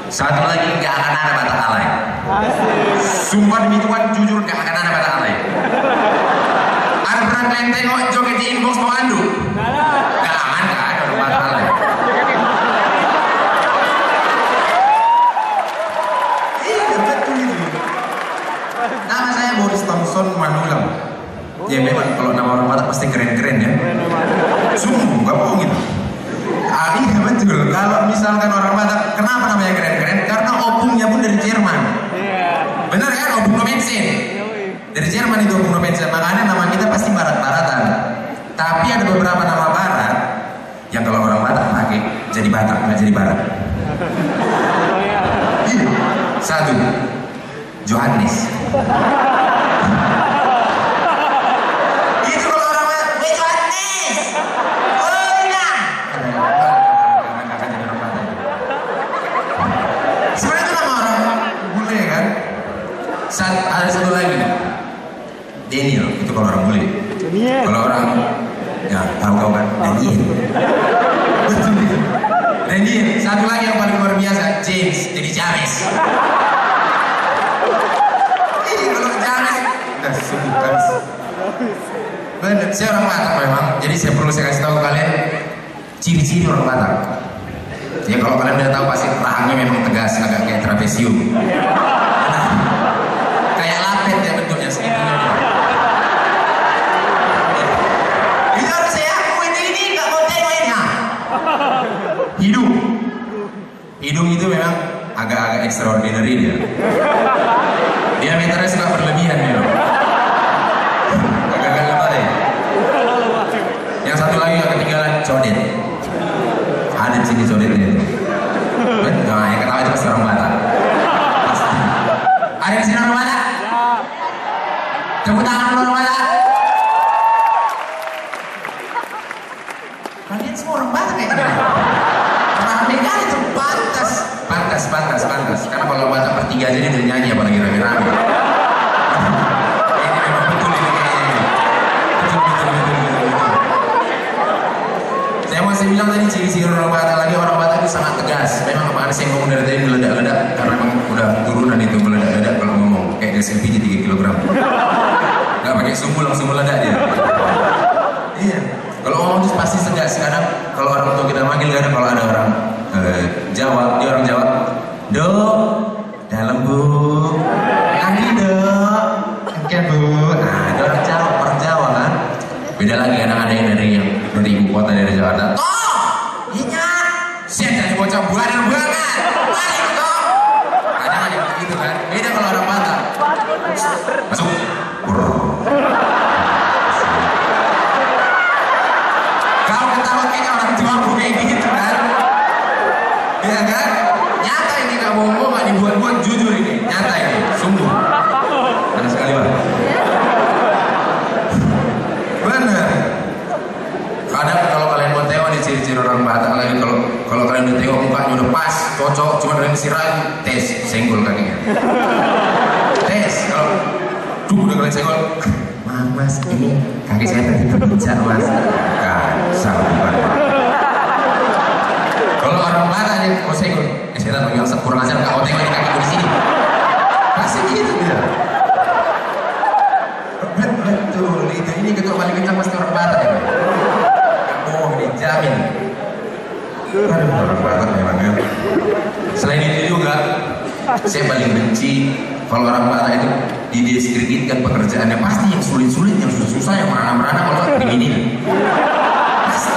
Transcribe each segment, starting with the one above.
Satu lagi, nggak akan ada Batak alay. Sumpah demi Tuhan, jujur nggak akan ada Batak alay. Ada pernah kalian tengok joget di inbox mau anduk? Nggak aman, nggak ada orang Batak alay. Iya betul itu. Nama saya Boris Thompson Manulang. Ya memang kalau nama orang Batak pasti keren-keren ya. Sungguh, nggak bohong gitu. Iya betul. Kalau misalkan orang Batak, kenapa namanya keren-keren? Karena opungnya pun dari Jerman. Benar kan? Opung no Mensen. Dari Jerman itu opung no Mensen. Makanya nama kita pasti barat-baratan. Tapi ada beberapa nama barat yang kalau orang Batak pakai jadi Batak, nggak jadi barat. Satu, Johannes. Itu kalau orang Batak, Johannes. Oh iya. Sebenarnya itu nama orang bule kan. Ada satu lagi, Daniel. Itu kalau orang bule. Kalau orang ya tahu kan, Daniel. Daniel. Satu lagi yang paling luar biasa, James. Jadi James. Ini kalau James, udah sungguh James. Benar, saya orang Batak memang. Jadi saya perlu kasih tahu kalian ciri-ciri orang Batak. Ya kalau kalian udah tahu pasti rahangnya memang tegas, agak kayak trapesium. Kayak lapet ya bentuknya segitunya. Itu harus saya akuin ini nggak mau tengoknya. Hidung itu memang agak-agak extraordinary dia. Diameternya suka berlebihan memang. Agak-agak lebar ya. Yang satu lagi yang ketinggalan codet. Ada di sini codetnya itu. Nah, yang ketawa itu pasti orang Batak. Pasti. Ada di sini orang Batak? Tepuk tangan orang Batak. Kalian semua orang Batak kayak gini. Rame kali itu pantas. Karena kalau Batak bertiga aja dia udah nyanyi apalagi rame-rame. Ini memang betul ini kayaknya. Betul. Saya masih bilang tadi ciri-ciri orang Batak lagi, orang Batak itu sangat tegas. Memang kemarin saya ngomong dari tadi meledak-ledak karena memang udah turunan itu meledak-ledak kalau ngomong kayak gas LPG 3 kg. Gak pakai sumbu langsung meledak dia. Iya. Kalau ngomong itu pasti tegas. Kadang kalau orang tua kita manggil kadang kalau ada orang Jawa, dia orang Jawa. Do, dalam bu. Lagi do. Oke bu. Nah, itu orang Jawa kan. Beda lagi kadang ada yang dari ibu kota dari Jakarta. Toh, iya, saya dari bocah buanan. Mari toh. Kadang ada begitu kan. Beda kalau orang Batak. Masuk. Kau ketawa kayaknya orang tua kayak gitu kan. Iya kan? Nyata ini gak bohong, gak dibuat-buat, jujur ini. Nyata ini, sungguh. Panas sekali Pak. Bener. Kadang kalau kalian mau tengok nih ciri-ciri orang Batak lagi, kalau kalian udah tengok mukanya udah pas, cocok, cuma dengan sirai, tes, senggol kakinya. Tes, kalau udah kalian senggol, mas, ini kaki saya tadi terpijak mas. Kasar banget. Kalau orang Batak nih, kok senggol, saya tahu yang kurang ajar, kau tengok di kaki gue di sini. Pasti gitu dia. Betul, ini ketua paling kencang pasti orang Batak ya. Dijamin. Aduh, orang Batak memang ya. Selain itu juga, saya paling benci kalau orang Batak itu dideskripsikan pekerjaannya pasti yang sulit-sulit, yang susah-susah, yang merana-merana kalau begini. Pasti.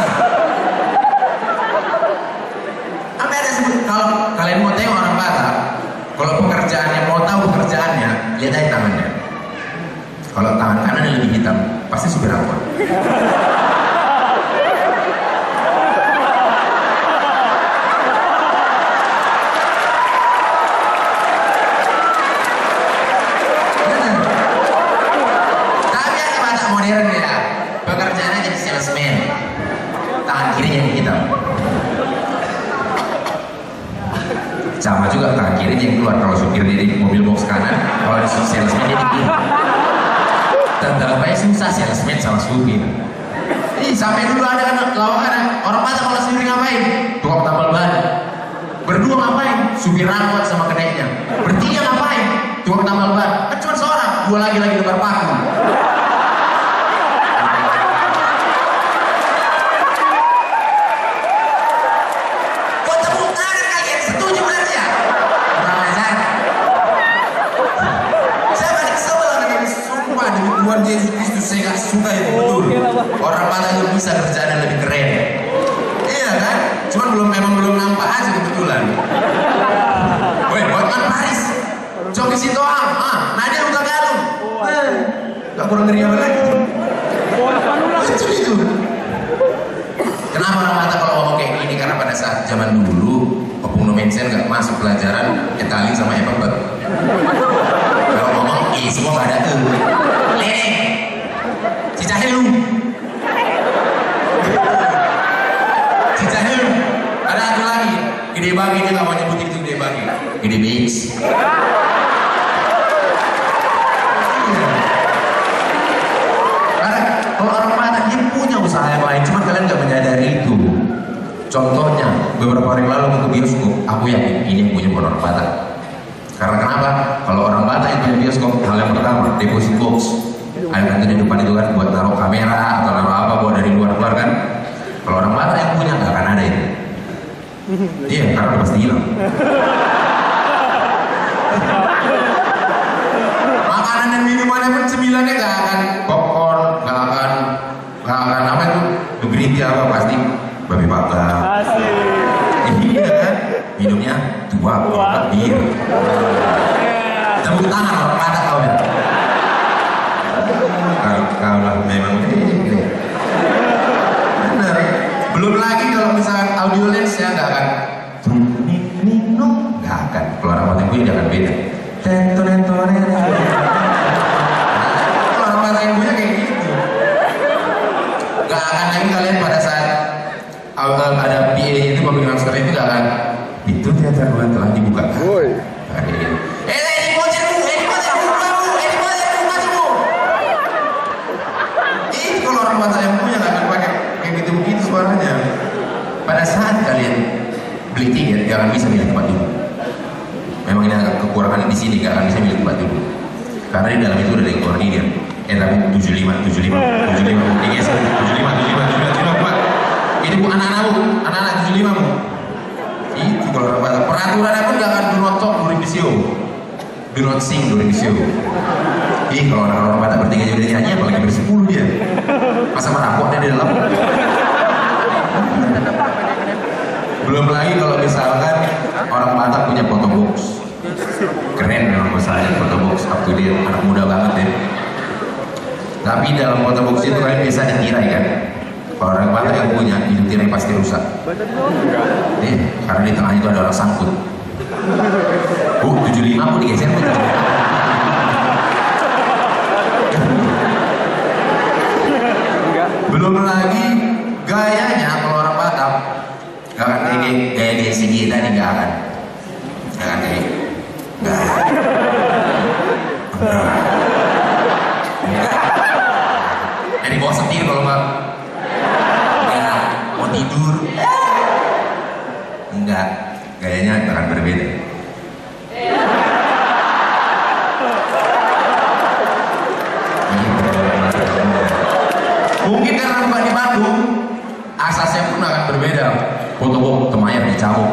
Apa ada sebut kalau kalian mau tengok orang Batak, kalau pekerjaannya mau tahu pekerjaannya, lihat aja tangannya. Kalau tangan kanan yang lebih hitam, pasti supir angkot. Sama juga tangan kiri yang keluar kalau supir di mobil box kanan, kalau di salesman dia di kiri. Tetap aja susah salesman sama supir. Sampai dulu ada kan lawangan orang Batak kalau sendiri ngapain? Tukang tambal ban. Berdua ngapain? supir angkot sama keneknya. Bertiga ngapain? Tukang tambal ban. Kan cuma seorang, dua lagi lebar paku. Kok tepuk tangan kalian? Setuju berarti ya? Kurang ajar. Saya balik sebel dengan sumpah demi Tuhan Yesus Kristus, saya gak suka itu betul. Orang Batak itu bisa kerjaan lebih keren. Iya kan? Cuman memang belum nampak aja kebetulan. Woi, Hotman Paris, Coki Sitohang, Nadia Uta Galung. Gak kurang ngeri apa lagi? Lucu itu. Kenapa orang Batak kalau ngomong kayak gini? Karena pada saat zaman dulu, Opung Nomensen gak masuk pelajaran Etaling sama Epebek. Kalau ngomong, semua gak ada tuh. Lene, si Cahil lu. Si Cahil lu. Ada satu lagi, Gede Bagi, dia gak mau nyebutin itu Gede Bagi. Gede Beach. Karena kalau orang Batak dia punya usaha yang lain, cuma kalian gak menyadari itu. Contohnya, beberapa hari lalu aku ke bioskop, aku yakin ini yang punya orang Batak. Karena kenapa? Kalau orang Batak yang punya bioskop, hal yang pertama, deposit box. Ada nanti di depan itu kan buat naruh kamera atau naruh apa buat dari luar keluar kan. Kalau orang Batak yang punya nggak akan ada itu. Iya, karena udah pasti hilang. Makanan dan minumannya pun cemilannya nggak akan popcorn, nggak akan apa itu, green tea apa pasti babi bakar. Iya kan? Minumnya tua, bir. Tepuk tangan orang Batak kau ya. Kau lah memang benar. Belum lagi kalau misalkan audio lens ya nggak akan nggak akan. Kalau orang Batak punya dia akan beda. Kalau orang Batak yang punya kayak gitu. Nggak akan lagi kalian pada saat ada PA itu mobil master itu nggak akan. Itu teater telah dibuka. Kalau orang Batak yang punya nggak akan pakai kayak gitu-begitu suaranya. Pada saat kalian beli tiket, jangan bisa milih tempat duduk. Memang ini agak kekurangan di sini, nggak akan bisa milih tempat duduk. Karena di dalam itu udah ada yang koordinir. Tapi 75 ini bu anak-anak bu, anak-anak 75 bu. Itu kalau orang Batak. Peraturannya pun nggak akan do not talk during the show, do not sing during the show. Kalau orang Batak bertiga jadi nyanyi, apalagi bersepuluh dia. Masa merampok dia di dalam. Belum lagi kalau misalkan orang Batak punya foto box. Keren memang masalahnya foto box, up to date, anak muda banget deh. Tapi dalam foto box itu kalian biasa ditirai kan? Kalau orang Batak yang punya, itu tirai pasti rusak. Karena di tengah itu ada orang sangkut. 75 aku digeser pun. Belum lagi gayanya kalau orang Batak gak akan kayak gaya segi tadi, gak akan kayak dari bawah setir kalau nggak mau tidur enggak, gayanya akan berbeda. Mungkin karena bukan di Bandung, asasnya pun akan berbeda. Foto temayar dicabut.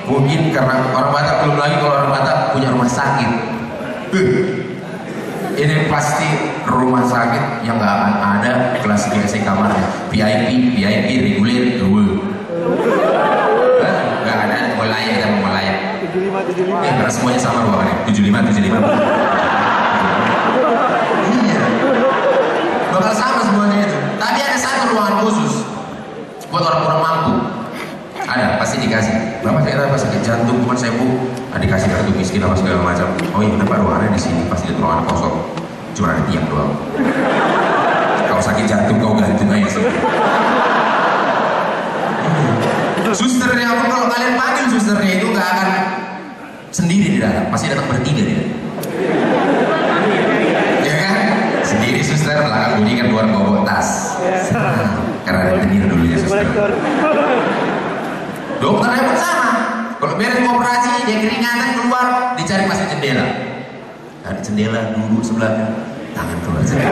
Mungkin karena orang Batak, belum lagi kalau orang Batak punya rumah sakit. Ini pasti rumah sakit yang nggak akan ada klasifikasi kamarnya. VIP, reguler, nggak ada. Mulai kita mau mulai. Karena semuanya sama ruangannya. 75. Iya. Bakal sama semuanya itu. Tapi ada satu ruangan khusus buat orang kurang mampu. Ada, pasti dikasih. Bapak saya pas sakit jantung, cuma saya dikasih kartu miskin apa segala macam. Oh iya, kenapa ruangannya di sini? Pasti di ruangan kosong. Cuma ada tiang doang. Kalau sakit jantung kau gantung aja sih. Susternya pun kalau kalian panggil susternya itu nggak akan sendiri di dalam, pasti datang bertiga dia. Ya kan? Sendiri suster, belakang bunyi kan luar bawa tas. Karena ada tenir dulunya. rekor. Dokternya pun sama. Kalau beres operasi dia keringatan keluar, dicari masuk jendela. Ada jendela duduk sebelahnya, tangan keluar saja.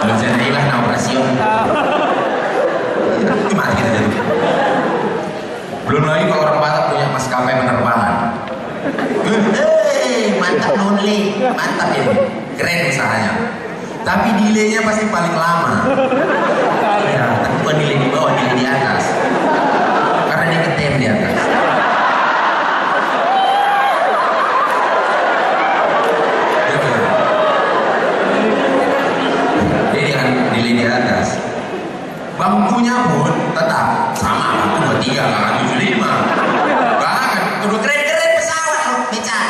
Belum jadi lah na operasi. Itu mati kita jatuh. Belum lagi kalau orang Batak punya maskapai penerbangan. Mantap nonli, mantap ini, keren usahanya. Tapi delaynya pasti paling lama. Ya, tapi bukan delay di bawah, delay di atas. Karena dia ketem di atas. Jadi dengan delay di atas. Bangkunya pun tetap sama, bangku 23, nggak 75. Bahkan, udah keren-keren pesawat loh, beca.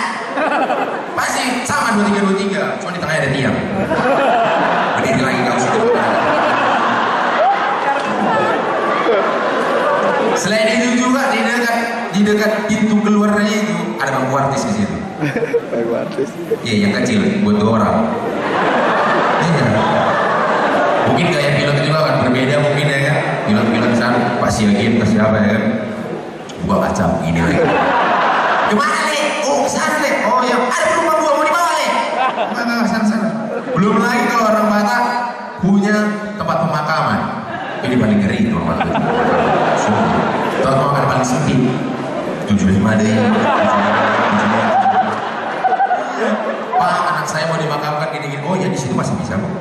Pasti sama 23, cuma di tengahnya ada tiang. Berdiri lagi kau sudah. Selain itu juga di dekat pintu keluarnya itu ada bangku artis di situ. Bangku artis. Iya, yang kecil buat 2 orang. Iya. Mungkin gaya pilot juga kan berbeda mungkin ya kan. Pilot sana pasti lagi pasti apa ya kan. Gua kacau ini lagi. Kemana nih? Oh kesana nih. Oh ya ada penumpang gua mau dibawa nih. Enggak sana. Belum lagi kalau orang Batak punya tempat pemakaman. Ini paling ngeri itu orang Batak. Tempat pemakaman paling sempit. 75 deh. Pak, anak saya mau dimakamkan gini-gini. Oh ya di situ masih bisa kok.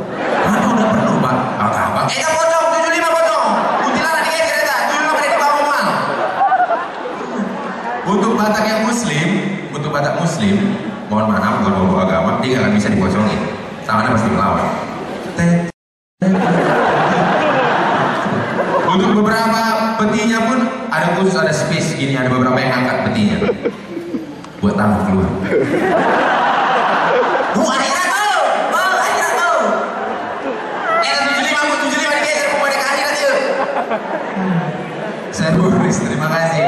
Udah perlu Pak. Abang. Potong 75 potong. Kuntilanak di kereta. 75 menit di bawah mal. Untuk Batak Muslim, mohon maaf kalau bawa agama, dia nggak akan bisa dipocongin. Tangannya pasti melawan. Untuk beberapa petinya pun ada khusus, ada space gini, ada beberapa yang angkat petinya buat tangan keluar. Bu, ada yang tahu? Oh, ada yang tahu? 75 digeser mau pada kehadiran yuk. Saya Boris, terima kasih.